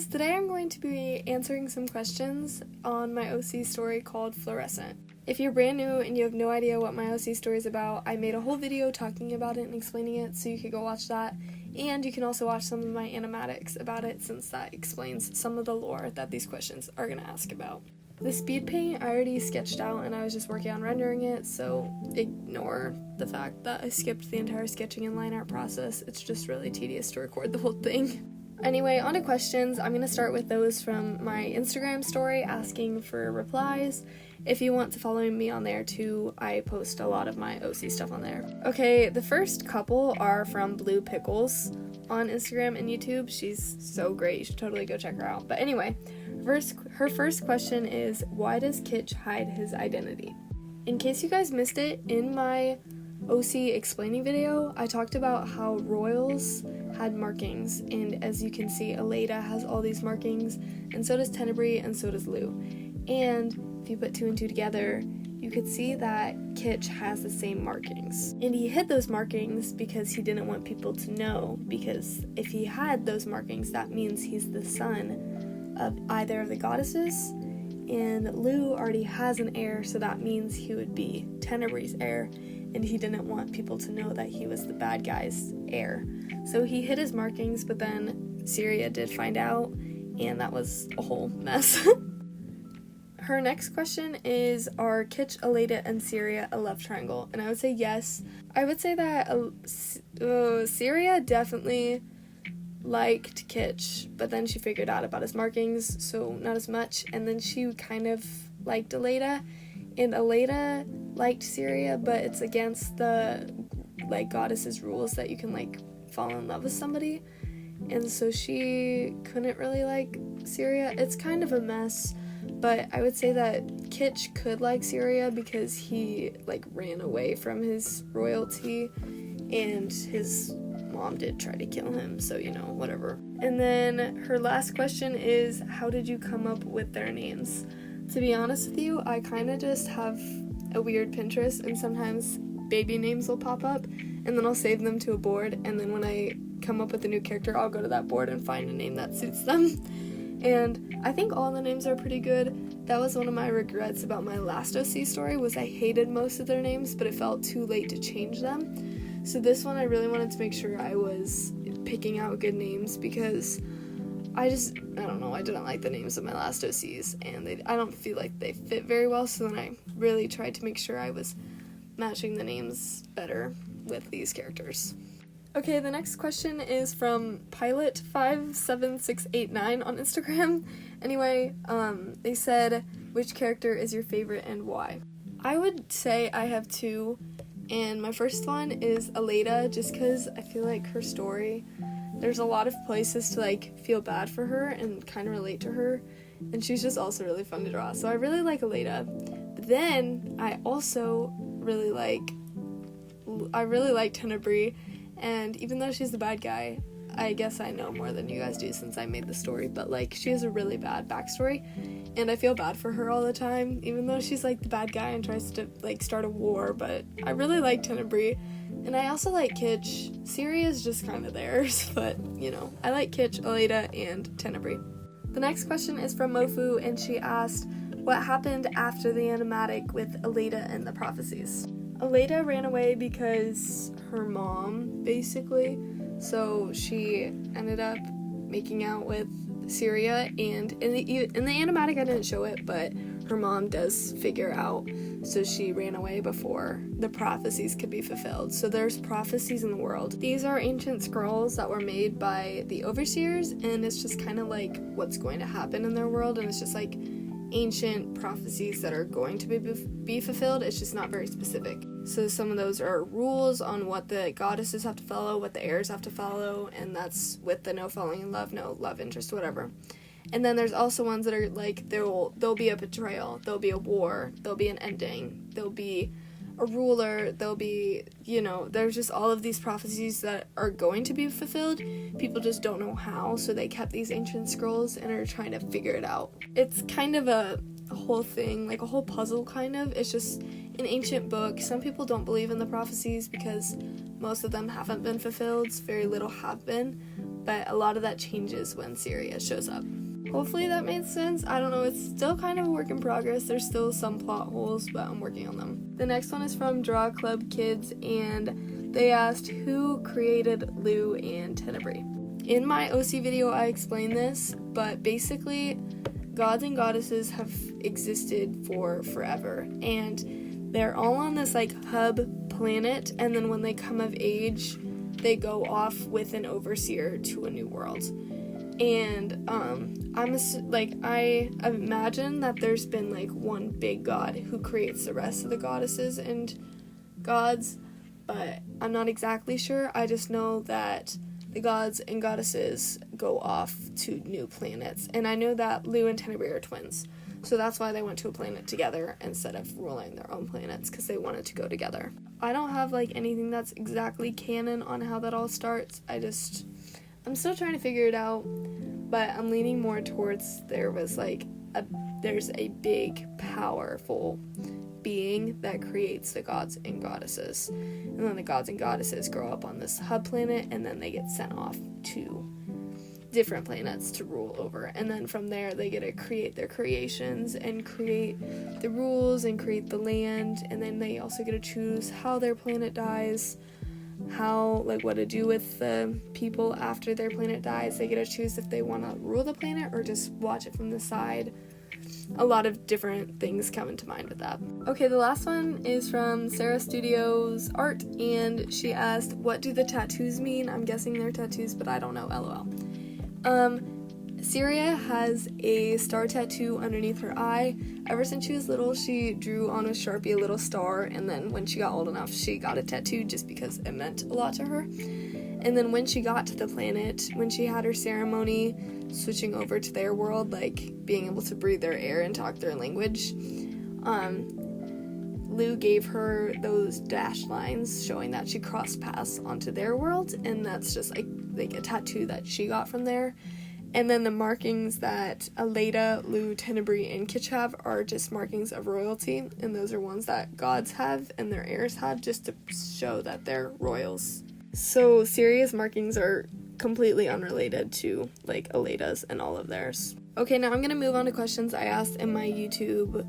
guys, today I'm going to be answering some questions on my OC story called Fluorescent. If you're brand new and you have no idea what my OC story is about, I made a whole video talking about it and explaining it, so you could go watch that. And you can also watch some of my animatics about it, since that explains some of the lore that these questions are going to ask about. The speed paint I already sketched out and I was just working on rendering it, so ignore the fact that I skipped the entire sketching and line art process. It's just really tedious to record the whole thing. Anyway, on to questions. I'm going to start with those from my Instagram story asking for replies. If you want to follow me on there too, I post a lot of my OC stuff on there. Okay, the first couple are from Blue Pickles on Instagram and YouTube. She's so great, you should totally go check her out. But anyway, her first question is, why does Kitch hide his identity? In case you guys missed it, in my OC explaining video, I talked about how royals had markings, and as you can see, Aleda has all these markings, and so does Tenebrae, and so does Lou. And if you put two and two together, you could see that Kitch has the same markings. And he hid those markings because he didn't want people to know, because if he had those markings, that means he's the son of either of the goddesses, and Lou already has an heir, so that means he would be Tenebrae's heir, and he didn't want people to know that he was the bad guy's heir. So he hid his markings, but then Syria did find out, and that was a whole mess. Her next question is, are Kitch, Aleda, and Syria a love triangle? And I would say yes. I would say that Syria definitely liked Kitch, but then she figured out about his markings, so not as much, and then she kind of liked Aleda, and Aleda liked Syria, but it's against the goddess's rules that you can fall in love with somebody, and so she couldn't really like Syria. It's kind of a mess, but I would say that Kitch could like Syria because he ran away from his royalty, and his mom did try to kill him, so whatever. And then her last question is, how did you come up with their names? To be honest with you, I kind of just have a weird Pinterest, and sometimes baby names will pop up, and then I'll save them to a board, and then when I come up with a new character, I'll go to that board and find a name that suits them. And I think all the names are pretty good. That was one of my regrets about my last OC story, was I hated most of their names, but it felt too late to change them. So this one I really wanted to make sure I was picking out good names, because I don't know, I didn't like the names of my last OCs, and I don't feel like they fit very well, so then I really tried to make sure I was matching the names better with these characters. Okay, the next question is from Pilot57689 on Instagram. Anyway, they said, which character is your favorite and why? I would say I have two, and my first one is Aleda, just because I feel like her story, there's a lot of places to feel bad for her and kind of relate to her, and she's just also really fun to draw, so I really like Aleda. But then I also really like Tenebrae, and even though she's the bad guy, I guess I know more than you guys do since I made the story, but she has a really bad backstory, and I feel bad for her all the time, even though she's the bad guy and tries to start a war. But I really like Tenebrae, and I also like Kitch. Syria is just kind of theirs, but I like Kitch, Aleda, and Tenebrae. The next question is from Mofu, and she asked, what happened after the animatic with Aleda and the prophecies? Aleda ran away because her mom, basically, so she ended up making out with Syria, and in the animatic I didn't show it, but her mom does figure out, so she ran away before the prophecies could be fulfilled. So there's prophecies in the world. These are ancient scrolls that were made by the overseers, and it's just kind of what's going to happen in their world, and it's just ancient prophecies that are going to be fulfilled. It's just not very specific. So some of those are rules on what the goddesses have to follow, what the heirs have to follow, and that's with the no falling in love, no love interest, whatever. And then there's also ones that are there'll be a betrayal, there'll be a war, there'll be an ending, there'll be a ruler, there'll be, there's just all of these prophecies that are going to be fulfilled. People just don't know how, so they kept these ancient scrolls and are trying to figure it out. It's kind of a whole thing, a whole puzzle kind of. It's just an ancient book. Some people don't believe in the prophecies because most of them haven't been fulfilled. Very little have been. but a lot of that changes when Syria shows up. Hopefully that made sense. I don't know, it's still kind of a work in progress. There's still some plot holes, but I'm working on them. The next one is from Draw Club Kids, and they asked who created Lou and Tenebrae. In my OC video I explained this, but basically gods and goddesses have existed for forever, and they're all on this like hub planet, and then when they come of age they go off with an overseer to a new world. And I imagine that there's been like one big god who creates the rest of the goddesses and gods, but I'm not exactly sure. I just know that the gods and goddesses go off to new planets, and I know that Lou and Tenebrae are twins, so that's why they went to a planet together instead of ruling their own planets, because they wanted to go together. I don't have like anything that's exactly canon on how that all starts. I'm still trying to figure it out, but I'm leaning more towards there's a big, powerful being that creates the gods and goddesses, and then the gods and goddesses grow up on this hub planet, and then they get sent off to different planets to rule over, and then from there they get to create their creations and create the rules and create the land, and then they also get to choose how their planet dies, what to do with the people after their planet dies. They get to choose if they want to rule the planet or just watch it from the side. A lot of different things come into mind with that. Okay, the last one is from Sarah Studios Art, and she asked, what do the tattoos mean? I'm guessing they're tattoos, but I don't know, lol. Syria has a star tattoo underneath her eye. Ever since she was little, she drew on a Sharpie a little star, and then when she got old enough, she got a tattoo just because it meant a lot to her. And then when she got to the planet, when she had her ceremony, switching over to their world, like being able to breathe their air and talk their language, Lou gave her those dashed lines showing that she crossed paths onto their world, and that's just like a tattoo that she got from there. And then the markings that Aleda, Lou, Tenebrae, and Kitsch have are just markings of royalty, and those are ones that gods have and their heirs have, just to show that they're royals. So Syria's markings are completely unrelated to like Aleda's and all of theirs. Okay, now I'm going to move on to questions I asked in my YouTube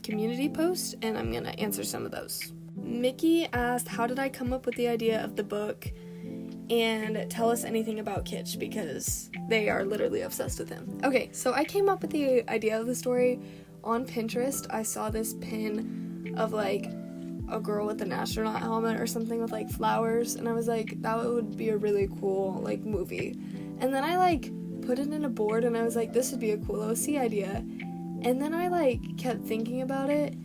community post, and I'm going to answer some of those. Mickey asked, how did I come up with the idea of the book? And tell us anything about Kitsch, because they are literally obsessed with him. Okay, so I came up with the idea of the story on Pinterest. I saw this pin of like a girl with an astronaut helmet or something with like flowers, and I was like, that would be a really cool like movie. And then I like put it in a board, and I was like, this would be a cool OC idea. And then I like kept thinking about it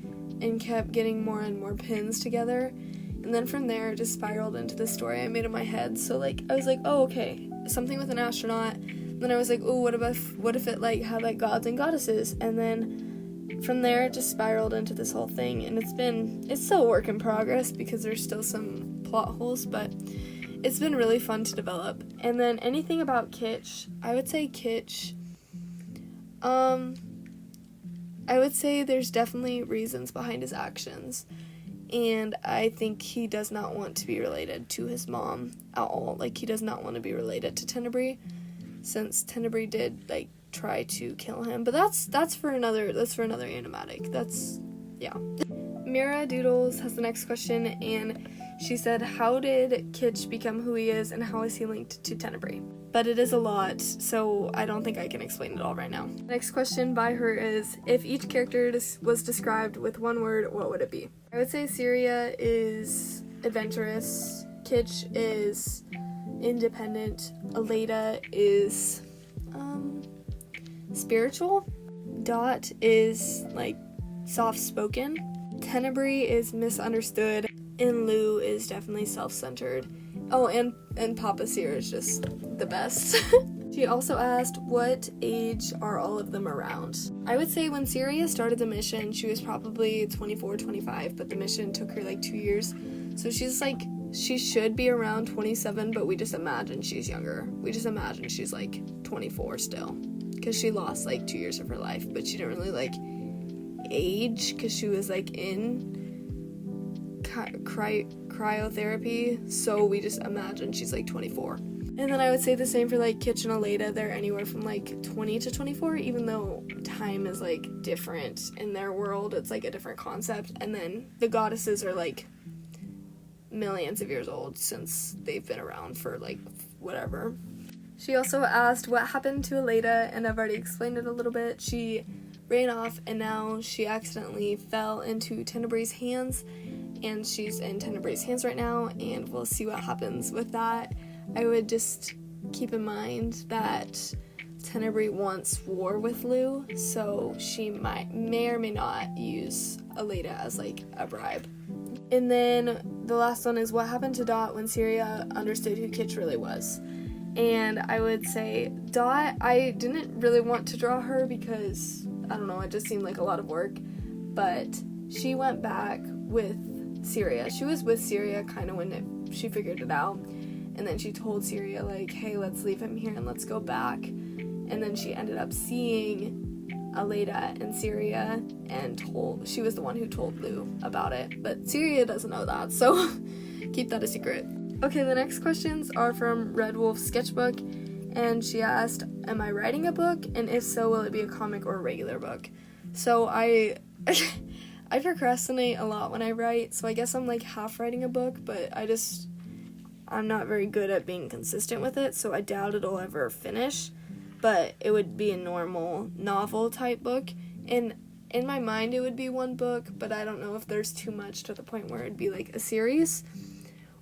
and kept getting more and more pins together. And then from there, it just spiraled into the story I made in my head. So, like, I was like, oh, okay, something with an astronaut. And then I was like, oh, what if it, like, had, like, gods and goddesses? And then from there, it just spiraled into this whole thing. And it's still a work in progress because there's still some plot holes, but it's been really fun to develop. And then anything about Kitsch, I would say Kitsch, I would say there's definitely reasons behind his actions. And I think he does not want to be related to his mom at all. Like, he does not want to be related to Tenebrae, since Tenebrae did, like, try to kill him. But that's for another animatic. Yeah. Mira Doodles has the next question, and she said, how did Kitsch become who he is, and how is he linked to Tenebrae? But it is a lot, so I don't think I can explain it all right now. Next question by her is, if each character was described with one word, what would it be? I would say Syria is adventurous, Kitsch is independent, Aleda is spiritual, Dot is like soft-spoken, Tenebrae is misunderstood, and Lou is definitely self-centered. Oh, and Papa Seer is just the best. She also asked, what age are all of them around? I would say when Syria started the mission, she was probably 24, 25, but the mission took her like 2 years. So she should be around 27, but we just imagine she's younger. We just imagine she's like 24 still, because she lost like 2 years of her life, but she didn't really like age because she was like in cryotherapy, so we just imagine she's like 24. And then I would say the same for like Kitch and Aleda. They're anywhere from like 20 to 24, even though time is like different in their world. It's like a different concept. And then the goddesses are like millions of years old since they've been around for like whatever. She also asked what happened to Aleda, and I've already explained it a little bit. She ran off, and now she accidentally fell into Tenebrae's hands, and she's in Tenebrae's hands right now, and we'll see what happens with that. I would just keep in mind that Tenebrae wants war with Lou, so she may or may not use Aleda as like a bribe. And then the last one is what happened to Dot when Syria understood who Kitch really was. And I would say Dot, I didn't really want to draw her because, I don't know, it just seemed like a lot of work. But she went back with Syria. She was with Syria kind of when she figured it out. And then she told Syria, like, hey, let's leave him here and let's go back. And then she ended up seeing Aleda and Syria, and she was the one who told Lou about it. But Syria doesn't know that, so keep that a secret. Okay, the next questions are from Red Wolf's sketchbook, and she asked, am I writing a book? And if so, will it be a comic or a regular book? So I procrastinate a lot when I write, so I guess I'm like half writing a book, but I'm not very good at being consistent with it, so I doubt it'll ever finish. But it would be a normal novel type book, and in my mind it would be one book, but I don't know if there's too much to the point where it'd be like a series,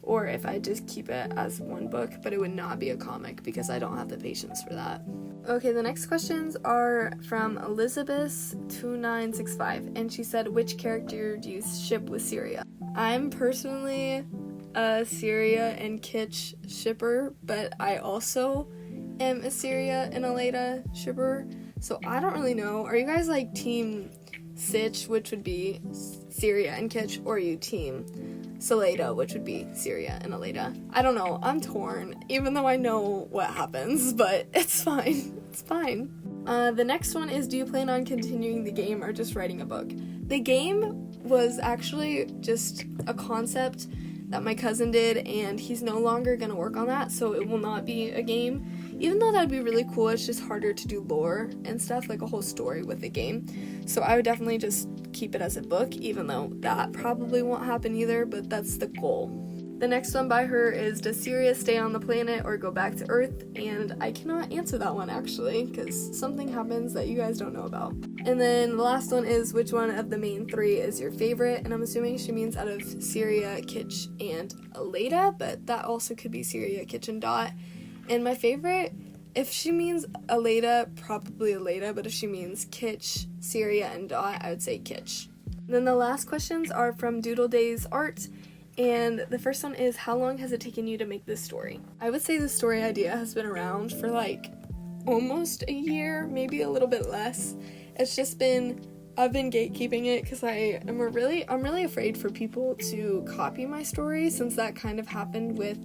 or if I just keep it as one book, but it would not be a comic because I don't have the patience for that. Okay, the next questions are from Elizabeth2965, and she said, which character do you ship with Syria? I'm personally a Syria and Kitch shipper, but I also am a Syria and Aleda shipper, so I don't really know. Are you guys like team Sitch, which would be Syria and Kitch, or are you team Saleda, which would be Syria and Aleda? I don't know. I'm torn, even though I know what happens, but it's fine. It's fine. The next one is, do you plan on continuing the game or just writing a book? The game was actually just a concept that my cousin did, and he's no longer gonna work on that, so it will not be a game. Even though that'd be really cool, it's just harder to do lore and stuff, like a whole story with the game. So I would definitely just keep it as a book, even though that probably won't happen either, but that's the goal. The next one by her is, does Syria stay on the planet or go back to Earth? And I cannot answer that one, actually, because something happens that you guys don't know about. And then the last one is, which one of the main three is your favorite? And I'm assuming she means out of Syria, Kitch, and Aleda, but that also could be Syria, Kitch, and Dot. And my favorite, if she means Aleda, probably Aleda, but if she means Kitch, Syria, and Dot, I would say Kitch. And then the last questions are from Doodle Days Art, and the first one is, how long has it taken you to make this story? I would say the story idea has been around for like almost a year, maybe a little bit less. It's just been, I've been gatekeeping it because I'm really afraid for people to copy my story, since that kind of happened with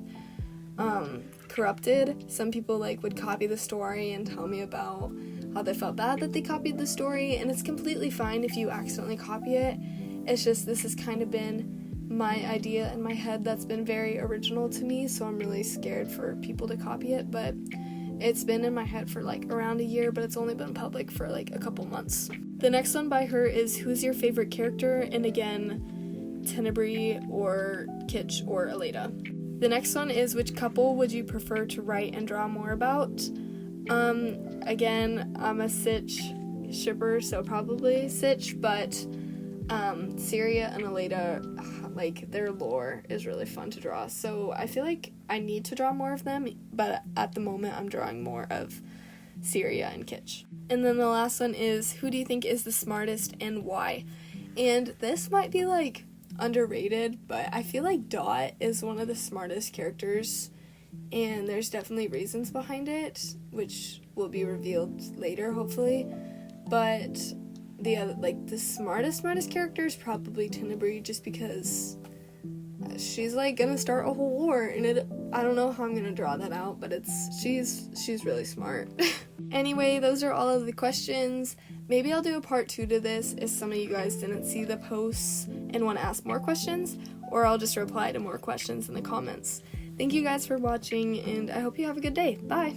Corrupted. Some people like would copy the story and tell me about how they felt bad that they copied the story, and it's completely fine if you accidentally copy it. It's just, this has kind of been my idea in my head that's been very original to me, so I'm really scared for people to copy it. But it's been in my head for like around a year, but it's only been public for like a couple months. The next one by her is, who's your favorite character? And again, Tenebrae or Kitch or Aleda. The next one is, which couple would you prefer to write and draw more about? Again, I'm a Sitch shipper, so probably Sitch, but Syria and Aleda, like, their lore is really fun to draw, so I feel like I need to draw more of them, but at the moment I'm drawing more of Syria and Kitch. And then the last one is, who do you think is the smartest and why? And this might be like underrated, but I feel like Dot is one of the smartest characters, and there's definitely reasons behind it, which will be revealed later, hopefully. But the smartest character is probably Tenebrae, just because she's like gonna start a whole war, and I don't know how I'm gonna draw that out, but she's really smart. Anyway, those are all of the questions. Maybe I'll do a part 2 to this if some of you guys didn't see the posts and want to ask more questions, or I'll just reply to more questions in the comments. Thank you guys for watching, and I hope you have a good day. Bye!